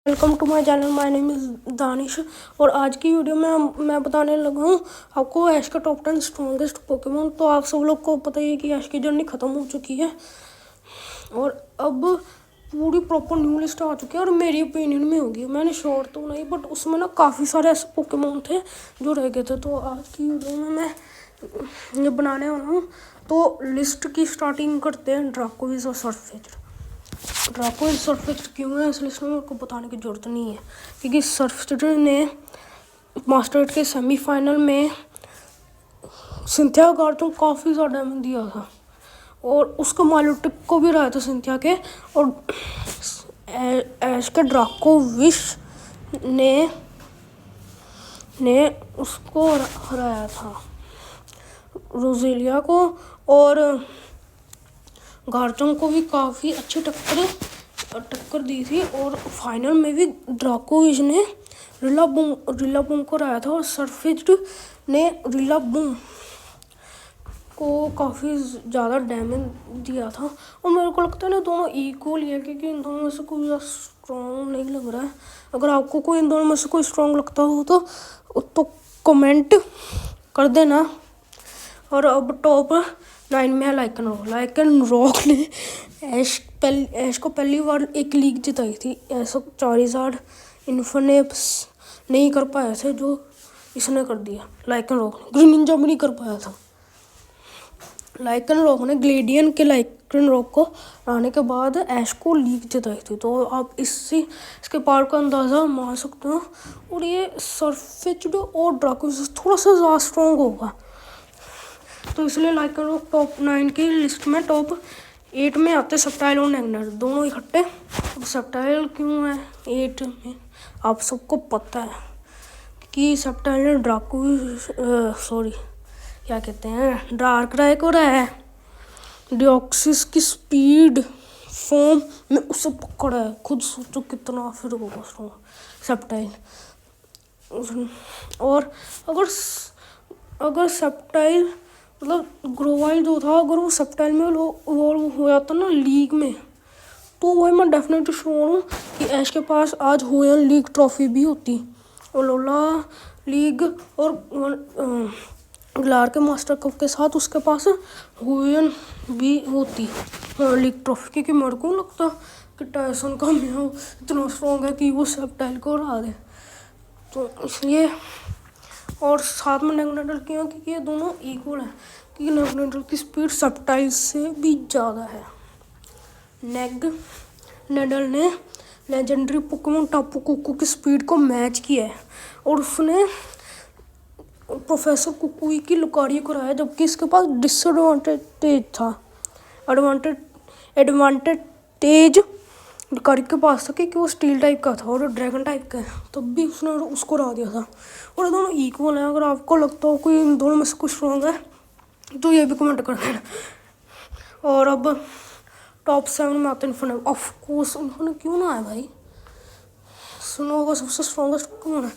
Welcome to my channel. My name is Danish और आज की वीडियो में मैं बताने लगा हूँ आपको ऐश का टॉप 10 स्ट्रॉन्गेस्ट पोकेमोन। तो आप सब लोग को पता ही है कि ऐश की जर्नी ख़त्म हो चुकी है और अब पूरी प्रॉपर न्यू लिस्ट आ चुकी है और मेरी ओपिनियन में होगी। मैंने शॉर्ट तो नहीं बट उसमें ना काफ़ी सारे ऐसे पोकेमोन थे जो रह गए थे। तो आज की वीडियो में मैं ये बनाने वाला हूँ। तो लिस्ट की स्टार्टिंग करते हैं ड्राकोविज और सरफेज। ड्राको सरफेज क्यों है इस लिस्ट में मेरे को बताने की ज़रूरत नहीं है, क्योंकि सरफेज ने मास्टर के सेमीफाइनल में सिंथिया गार्ड काफ़ी ज़्यादा डैमेज दिया था और उसको माइलोटिक को भी रहा था सिंथिया के। और ऐश के ड्राको विश ने उसको हराया था, रोजेलिया को, और गार्चंग को भी काफ़ी अच्छी टक्कर दी थी। और फाइनल में भी ड्राकोविज ने रिलाबूम को हराया था और सरफेज ने रिलाबूम को काफ़ी ज़्यादा डैमेज दिया था। और मेरे को लगता है ना दोनों इक्वल ही है, क्योंकि इन दोनों में से कोई ज़्यादा स्ट्रॉन्ग नहीं लग रहा है। अगर आपको कोई इन दोनों में से कोई स्ट्रॉन्ग लगता हो तो कमेंट कर देना। और अब टॉप 9 में है लाइकन रॉक ने ऐश को पहली बार एक लीग जिताई थी। ऐसा चारिज़ार्ड इन्फिनिक्स नहीं कर पाए थे जो इसने कर दिया। लाइकन रॉक ग्रीन निंजा भी नहीं कर पाया था। लाइकन रॉक ने ग्लेडियन के लाइकन रॉक को आने के बाद ऐश को लीग जिताई थी। तो आप इसके पावर का अंदाज़ा मान सकते हो। और ये सरफेज और ड्राको थोड़ा सा ज़्यादा स्ट्रॉन्ग होगा, तो इसलिए लाइकन रॉक टॉप 9 की लिस्ट में टॉप 8 में आते सबटाइल और नैगनर दोनों इकट्ठे। अब सबटाइल क्यों है 8 में आप सबको पता है कि सबटाइल ने क्या कहते हैं डार्कराय को रहा है। डिओक्सिस की स्पीड फॉर्म में उसे पकड़ा है। खुद सोचो कितना फिर होगा स्ट्रॉन्ग सबटाइल। और अगर सबटाइल मतलब ग्रोवाइल जो था, अगर वो सबटाइल में इवॉल्व हो जाता ना लीग में, तो वही मैं डेफिनेटली श्योर हूँ कि ऐश के पास आज हुएन लीग ट्रॉफी भी होती और लोला लीग और ग्लार के मास्टर कप के साथ उसके पास हुएन भी होती लीग ट्रॉफी। क्योंकि मेरे को लगता कि टायसन का म्याऊ इतना स्ट्रॉन्ग है कि वो सबटाइल को हरा दे। तो इसलिए और साथ में नैगनेडल क्यों, क्योंकि ये दोनों इक्वल हैं, क्योंकि नैगनेडल की स्पीड सबटाइल से भी ज़्यादा है। नैगनेडल ने लेजेंडरी पोकेमोन टापू कुकू की स्पीड को मैच किया है और उसने प्रोफेसर कुकुई की लुकारी को हराया, जबकि इसके पास डिसएडवांटेज था। एडवांटेज लुकारी के पास था क्योंकि वो स्टील टाइप का था और ड्रैगन टाइप का है, तब भी उसने उसको हरा दिया था। और ये दोनों इक्वल हैं। अगर आपको लगता हो कोई इन दोनों में से कुछ स्ट्रॉन्ग है तो ये भी कमेंट कर देना। और अब टॉप 7 में आते हैं इन्फिनिक्स। ऑफ कोर्स इन्फिनिक्स क्यों ना है भाई, स्नो का सबसे स्ट्रॉन्गेस्ट कौन है।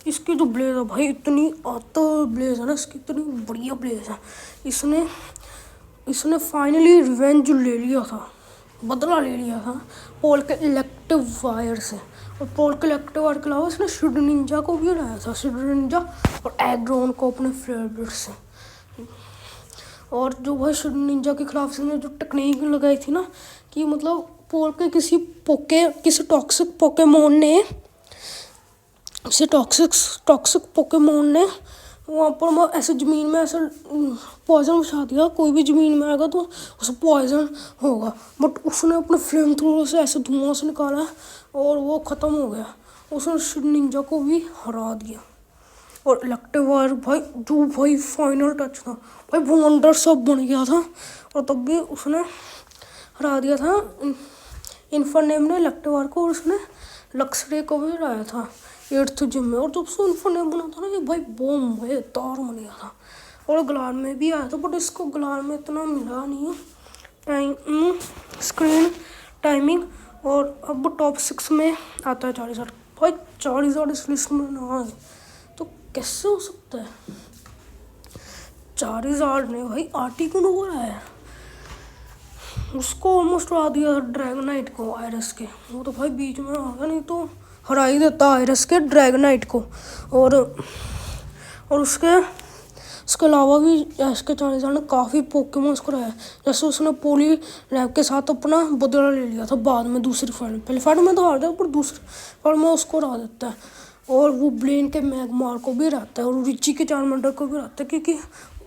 इसकी जो ब्लेज है भाई, इतनी आतर ब्लेज है ना इसकी, इतनी बढ़िया ब्लेज है। इसने फाइनली रिवेंज ले लिया था, बदला ले लिया था पोल के इलेक्टिव वायर से। और पोल के इलेक्टिव वायर के अलावा इसने शिड निंजा को भी हराया था, शिड निंजा और एग्रोन को अपने फेवरेट से। और जो भाई शिड निंजा के खिलाफ इसने जो टेक्निक लगाई थी ना, कि मतलब पोल के किसी टॉक्सिक पोकेमोन ने वहाँ पर ऐसे ज़मीन में ऐसे पॉइजन बिछा दिया। कोई भी ज़मीन में आएगा तो उसे पॉइजन होगा, बट उसने अपने फ्लेम थ्रोअर से ऐसे धुआं से निकाला और वो ख़त्म हो गया। उसने शिड निंजा को भी हरा दिया। और इलेक्टिव वायर भाई फाइनल टच था भाई, वंडर सब बन गया था और तब भी उसने हरा दिया था इन्फरनेम ने इलेक्टिव वायर को। और उसने लक्सरे को भी हराया था 8th जिम में। और जब से इन्फरनेम बना था ना ये भाई बॉम भाई तार बन गया था। और ग्लार में भी आया था, बट इसको ग्लार में इतना मिला नहीं स्क्रीन टाइमिंग। और अब टॉप 6 में आता है चारिज़ार्ड। भाई चारिज़ार्ड इस लिस्ट में ना आए तो कैसे हो सकता है। चारिज़ार्ड ने भाई आर्टिकुनो को हराया है। उसको ऑलमोस्ट हरा दिया ड्रैगनाइट को आयरस के। वो तो भाई बीच में आ गया, नहीं तो हरा ही देता आयरस के ड्रैगनाइट को। और उसके अलावा भी ऐश के चालीसा ने काफ़ी पोकेमॉन्स को रहा है। जैसे उसने पोली लैब के साथ अपना बदला ले लिया था बाद में दूसरी फाइट में। पहली फाइट में तो हार गया, पर दूसरी फाइट में उसको हरा देता है। और वो ब्लेन के मैगमार को भी रहता है, और रिची के चार्मेंडर को भी रहता है, क्योंकि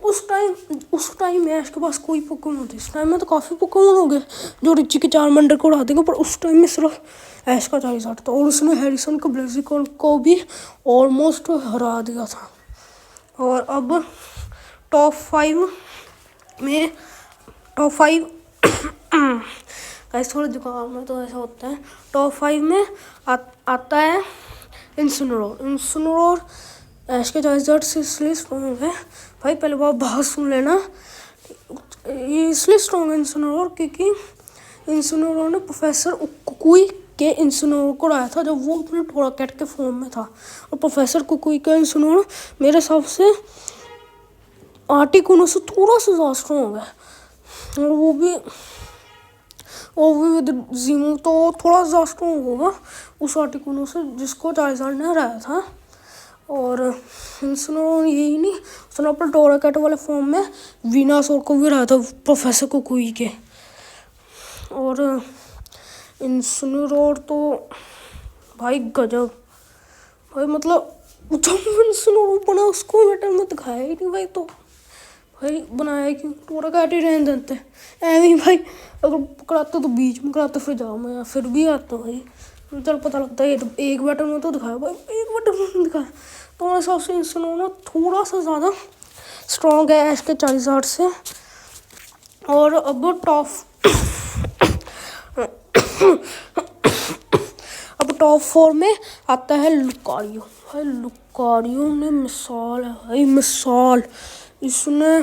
उस टाइम ऐश के पास कोई पोकेमॉन थे। इस टाइम में तो काफ़ी पोकेमॉन हो गए जो रिची के चार्मेंडर को हरा देंगे, पर उस टाइम में सिर्फ ऐश का चालीसा था। और उसने हैरिसन के ब्लेजिकॉन को भी ऑलमोस्ट हरा दिया था। और अब टॉप 5 में गाइस थोड़ा जुकाम में तो ऐसा होता है। टॉप 5 में आता है इंसिनोर ऐश के चालीसा से इसलिए स्ट्रॉन्ग है। भाई पहले बात सुन लेना, ये इसलिए स्ट्रॉन्ग है इंसिनोर क्योंकि इंसिनोर ने प्रोफेसर कुकुई के इंसिनोर को हराया था जब वो अपने टोराकैट के फॉर्म में था। और प्रोफेसर कुकुई का इंसिनोर मेरे हिसाब से आर्टिकुनो से थोड़ा सा ज़्यादा स्ट्रॉन्ग है, और वो भी विद जीमो तो थोड़ा ज़्यादा स्ट्रॉन्ग होगा उस आर्टिकुनो से जिसको चार्जर ने हराया था। और इंसिनोर यही नहीं, उसने अपने टोराकैट वाले फॉर्म में वीनासोर को भी हराया था प्रोफेसर कुकुई के। और इंसिनोर तो भाई गजब, भाई मतलब जब इंसिनोर बना उसको मैटर में दिखाया ही नहीं भाई, तो भाई बनाया क्यों? टोराकैट ही रहने देते ऐਵੇਂ ही भाई, अगर कराते तो बीच में कराते फिर जाओ मैं फिर भी आता भाई, चल पता लगता है। ये तो एक बैटर में तो दिखाया भाई, एक बैटर में नहीं दिखाया। तो मेरे हिसाब से इंसिनोर ना थोड़ा सा ज़्यादा स्ट्रॉन्ग है ऐश के चालीसा से। और अब टॉप 4 में आता है लुकारियो। भाई लुकारियो ने मिसाल है भाई, मिसाल। इसने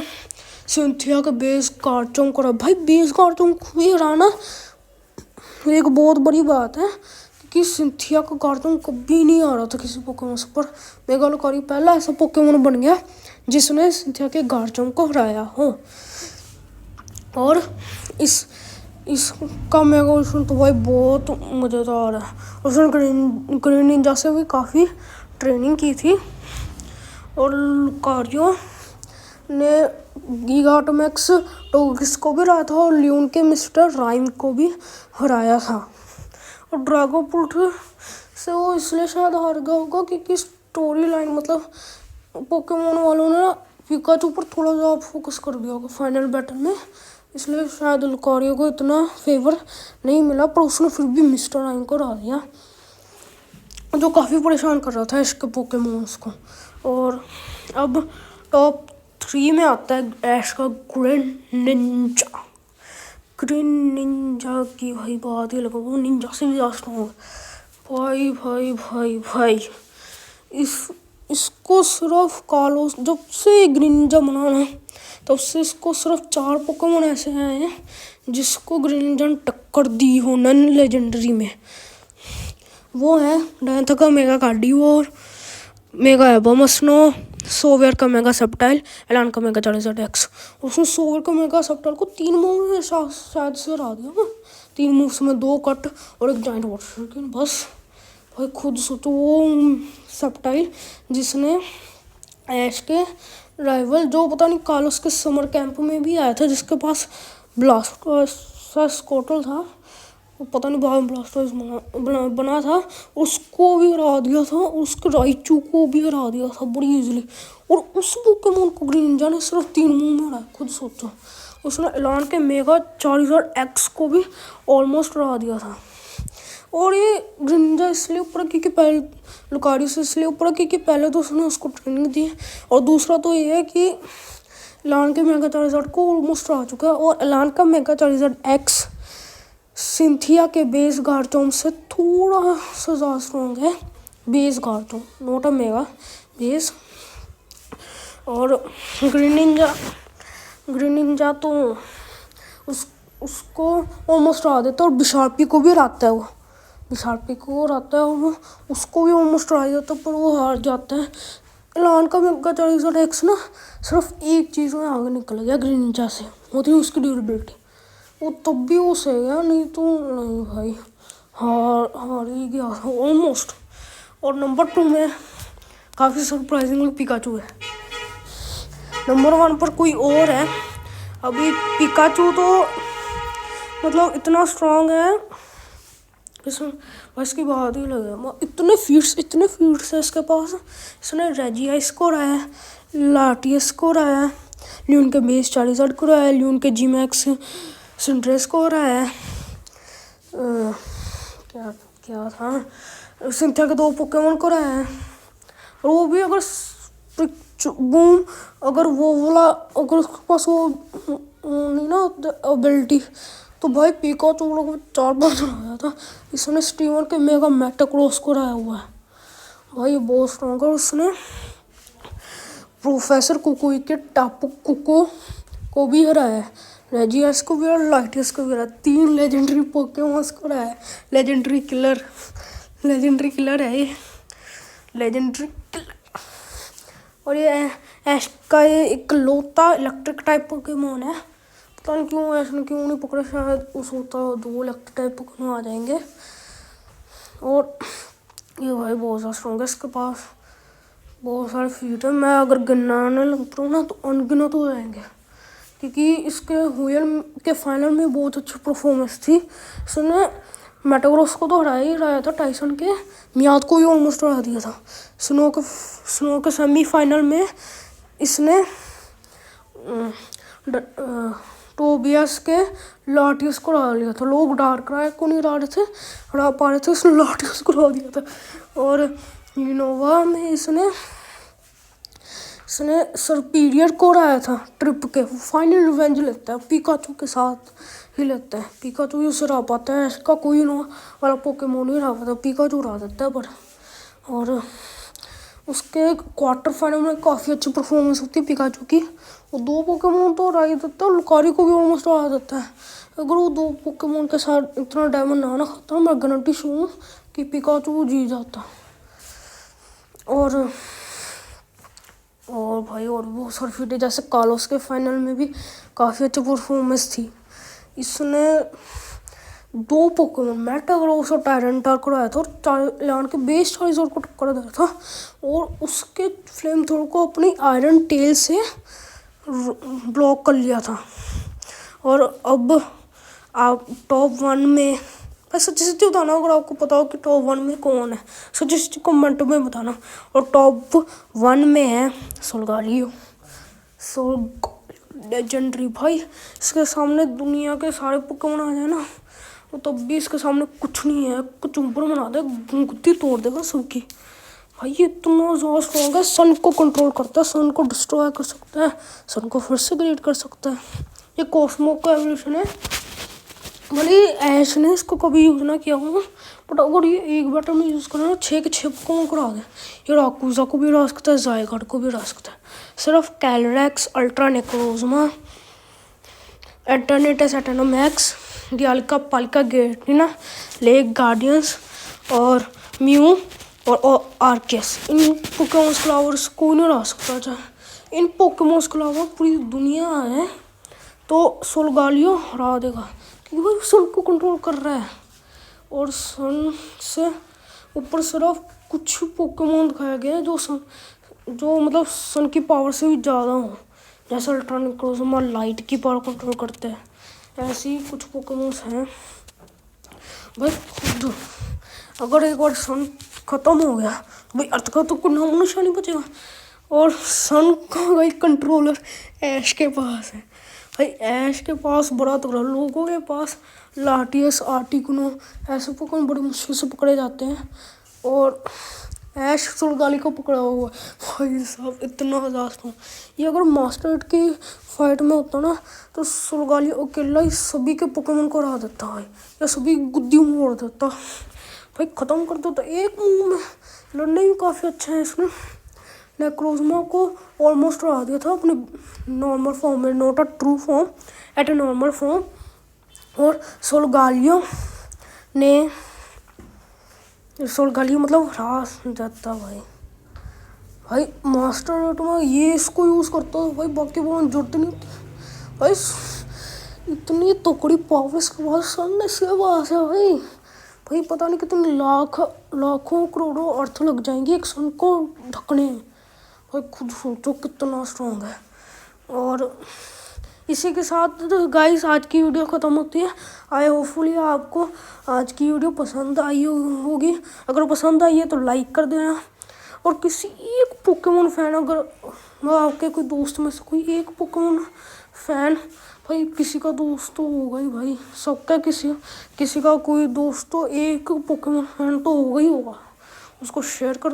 सिंथिया का बेस गार्चोंग करा। भाई बेस गार्चोंग को भी हराना एक बहुत बड़ी बात है, क्योंकि सिंथिया का गार्चोंग कभी नहीं आ रहा था किसी पोकेमॉन से। पर मेगा लुकारियो पहला ऐसा पोकेमॉन बन गया जिसने सिंथिया के गार्चोंग को हराया हो। और इसका मेगा इवोल्यूशन तो भाई बहुत मज़ेदार है। उसने ग्रीन निंजा से भी काफ़ी ट्रेनिंग की थी। और लुकारियो ने गीगाटोमैक्स टोगिस को भी हराया था, और ल्यून के मिस्टर राइम को भी हराया था। और ड्रैगोपुल्ट से वो इसलिए शायद हार गया होगा क्योंकि स्टोरी लाइन मतलब पोकेमॉन वालों ने पिकाचू पर थोड़ा ज़्यादा फोकस कर दिया होगा फाइनल बैटल में, इसलिए शायद लुकारियो को इतना फेवर नहीं मिला। पर उसने फिर भी मिस्टर राइम को हरा दिया, जो काफ़ी परेशान कर रहा था इसके पोकेमॉन्स को। और अब टॉप 3 में आता है ऐश का ग्रीन निंजा की भाई बात ही लगा, वो निंजा से भी ज़्यादा स्ट्रॉन्ग है भाई भाई भाई भाई। इसको सिर्फ कालोस जब से ग्रीन निंजा बना ना तब से इसको सिर्फ 4 पोकेमॉन ऐसे आए हैं जिसको ग्रीन निंजा ने टक्कर दी हो नन लेजेंडरी में। वो है डायंथा का मेगा कार्डिवोर, मेगा एबोमस्नो, सोवियर का मेगा सेप्टाइल, एलान का मेगा चार्जर एक्स। उसने सोवियर का मेगा सेप्टाइल को 3 मूव में शायद से हरा दिया ना, 3 मूव्स में 2 कट और एक जाइंट वाटर लेकिन बस। भाई खुद सोचो वो सेप्टाइल जिसने ऐश के राइवल जो पता नहीं कालोस के समर कैंप में भी आया था, जिसके पास ब्लास्टोइस स्कोटल था, वो पता नहीं बाद में ब्लास्टोइस बना था, उसको भी हरा दिया था। उसके राइचू को भी हरा दिया था बड़ी इजीली। और उस पोकेमॉन को ग्रीन निंजा ने सिर्फ 3 मूव में हराया, खुद सोचो। उसने एलान के मेगा चार्जर एक्स को भी ऑलमोस्ट हरा दिया था। और ये ग्रीन निंजा इसलिए ऊपर क्योंकि पहले लुकारियो से इसलिए ऊपर क्योंकि पहले तो उसने उसको ट्रेनिंग दी, और दूसरा तो ये है कि एलान के मेगा चार्जर को ऑलमोस्ट हरा चुका है। और एलान का मेगा चार्जर एक्स सिंथिया के बेस गार्चोंग से थोड़ा सा ज़्यादा स्ट्रॉन्ग है, base Garchomp not a mega base. और ग्रीन निंजा तो उसको ऑलमोस्ट हरा देता है, और बिशार्पी को भी हराता है। वो बिशार्पी को हराता है और उसको भी ऑलमोस्ट हरा देता है, पर वो हार जाता है। एलान का मेगा चार्जर एक्स ना सिर्फ एक चीज़ में आगे निकल गया ग्रीन निंजा से, वो थी उसकी ड्यूरेबिलिटी। वो तब भी वो सही गया, नहीं तो नहीं भाई, हार ही गया ऑलमोस्ट। और नंबर 2 में काफ़ी सरप्राइजिंगली पिकाचू है। नंबर 1 पर कोई और है। अभी पिकाचू तो मतलब इतना स्ट्रांग है, इसकी बात ही लगे, इतने फीट्स है इसके पास। इसने रेजियाइस को रहा है, लाटियस को रहा है, ल्यून के बेस चार्जर को रहा है, ल्यून के जी मैक्स सिंड्रेस को रहा है, क्या क्या था, सिंथिया के 2 पोकेमोन को रहा है। और वो भी अगर बूम, अगर वो वाला, अगर उसके पास वो नहीं ना एबिलिटी, तो भाई पिकाचू लोग 4-5 रहा था। इसने स्टीवन के मेगा मेटाक्रोस को रहा हुआ है भाई, ये बहुत स्ट्रॉन्ग है। उसने प्रोफेसर कुकुई के टापू कुको को भी हराया है, रेजियस को भी और लाइटियस को भी हराया। 3 लेजेंडरी पोकेमॉन्स को हराया है। लेजेंडरी किलर है ये, लेजेंडरी किलर। और ये ऐश का ये इकलौता इलेक्ट्रिक टाइप पोकेमॉन है। पता नहीं क्यों ऐश ने क्यों नहीं पकड़ा, शायद उस होता 2 इलेक्ट्रिक टाइप पोकेमॉन आ जाएंगे। और ये भाई बहुत ज़्यादा स्ट्रॉन्ग है, इसके पास बहुत सारे फीट है। मैं अगर गिनाने लगता हूँ ना तो अनगिनत हो जाएंगे, क्योंकि इसके हुयल के फाइनल में बहुत अच्छी परफॉर्मेंस थी। इसने मेटाग्रोस को तो हरा ही रहा था, टाइसन के मियाद को भी ऑलमोस्ट हरा दिया था। स्नो के सेमीफाइनल में इसने टोबियस के लाटियस को हरा लिया था। लोग डार्क राय को नहीं हरा पा रहे थे, इसने लाटियस को हरा दिया था। और यूनोवा में इसने सरपीरियर को हराया था ट्रिप के। फाइनल रिवेंज लेता है, पिकाचू के साथ ही लेता है। पिकाचू ही उसे हरा पाता है, इसका कोई वाला पोकेमोन नहीं हरा पाता, पिकाचू हरा देता है। पर और उसके क्वार्टर फाइनल में काफ़ी अच्छी परफॉर्मेंस होती है पिकाचू की। वो 2 पोकेमोन तो हरा ही देता है, लुकारी को भी ऑलमोस्ट हरा देता है। अगर वो 2 पोकेमोन के साथ इतना डायमंड ना खाता, मैं गारंटी हूँ कि पिकाचू जीत जाता। और भाई और बहुत सारे फीट, जैसे कार्लोस के फाइनल में भी काफ़ी अच्छी परफॉर्मेंस थी। इसने 2 पोकेमोन मेटाग्रोस और टायरेंटार को हराया था, और चार्लियान के बेस चार्जर को टक्कर दिया था, और उसके फ्लेम थ्रोर को अपनी आयरन टेल से ब्लॉक कर लिया था। और अब आप टॉप 1 में सच्ची बताना, अगर आपको पता हो कि टॉप 1 में कौन है, सच्ची कमेंट में बताना। और टॉप 1 में है सोलगालियो लेजेंडरी। भाई इसके सामने दुनिया के सारे पोकेमोन आ जाए ना, तो तब भी इसके सामने कुछ नहीं है। कुछ ऊपर बना दे, गुत्ती तोड़ देगा सबकी। भाई ये इतना ज़्यादा स्ट्रॉन्ग है, सन को कंट्रोल करता है, सन को डिस्ट्रॉय कर सकता है, सन को फिर से क्रिएट कर सकता है। ये कॉस्मो का एवोल्यूशन है। भले ऐश ने इसको कभी यूज़ ना किया होगा, बट अगर ये एक बैटल में यूज़ करें ना, 6 के 6 पोकेमोन को हरा दे। ये राकूजा को भी हरा सकता है, ज़ायगार्ड को भी हरा सकता है। सिर्फ कैलरेक्स, अल्ट्रा नेक्रोजमा, एटर्नेटस एटर्नोमैक्स, डियालिका पालिका गेटिना, लेक गार्डियंस और म्यू और आर्केस, इन पोकेमोन्स के अलावा कोई नहीं हरा सकता। चाहे इन पोकेमोन्स के अलावा पूरी दुनिया है तो सोलगालियो हरा देगा, क्योंकि वो सन को कंट्रोल कर रहा है। और सन से ऊपर सिर्फ कुछ पोकेमोन दिखाया गया है जो मतलब सन की पावर से भी ज़्यादा हो, जैसे अल्ट्रा नेक्रोजमा लाइट की पावर कंट्रोल करते हैं। ऐसे ही कुछ पोकेमोन्स हैं भाई। खुद अगर एक बार सन ख़त्म हो गया तो भाई अर्थ का तो कोई नाम निशान नहीं बचेगा। और सन का भाई कंट्रोलर ऐश के पास है भाई। ऐश के पास बड़ा तगड़ा, लोगों के पास लाटियस, आर्टिकुनो ऐसे पोकेमोन बड़ी मुश्किल से पकड़े जाते हैं, और ऐश सोलगाली को पकड़ा हुआ है भाई साहब, इतना ज़्यादा। ये अगर मास्टर एट की फाइट में होता ना, तो सोलगाली अकेला ही सभी के पोकेमोन को हरा देता है, या सभी गुद्दी मोड़ देता भाई, ख़त्म कर देता एक मुंह में। लड़ने भी काफ़ी अच्छा है इसने। नेक्रोजमा को ऑलमोस्ट हरा दिया था अपने नॉर्मल फॉर्म में, not a true form, at a normal form. और सोलगालियो मतलब हरा जाता भाई मास्टर एट में ये इसको यूज़ करता है भाई, बाकी वो जरूरत नहीं होती भाई। इतनी तकड़ी पावर्स के बाद सामने से आवाज है भाई। भाई पता नहीं कितने लाखों करोड़ों अर्थ लग जाएंगे एक सन को ढकने। भाई खुद सोचो कितना स्ट्रांग है। और इसी के साथ गाइस आज की वीडियो ख़त्म होती है। आई होपफुली आपको आज की वीडियो पसंद आई होगी। अगर पसंद आई है तो लाइक कर देना। और किसी एक पोकेमोन फैन, अगर आपके कोई दोस्त में से कोई एक पोकेमोन फैन, भाई किसी का दोस्त तो होगा ही भाई, सबका किसी का कोई दोस्त तो एक पोकेमोन फैन तो होगा ही होगा। उसको शेयर कर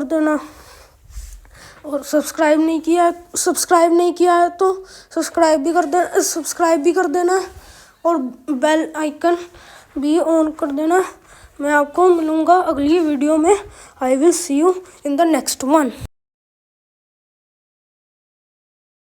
देना। और सब्सक्राइब नहीं किया है तो सब्सक्राइब भी कर देना और बेल आइकन भी ऑन कर देना। मैं आपको मिलूँगा अगली वीडियो में। I will see you in the next one.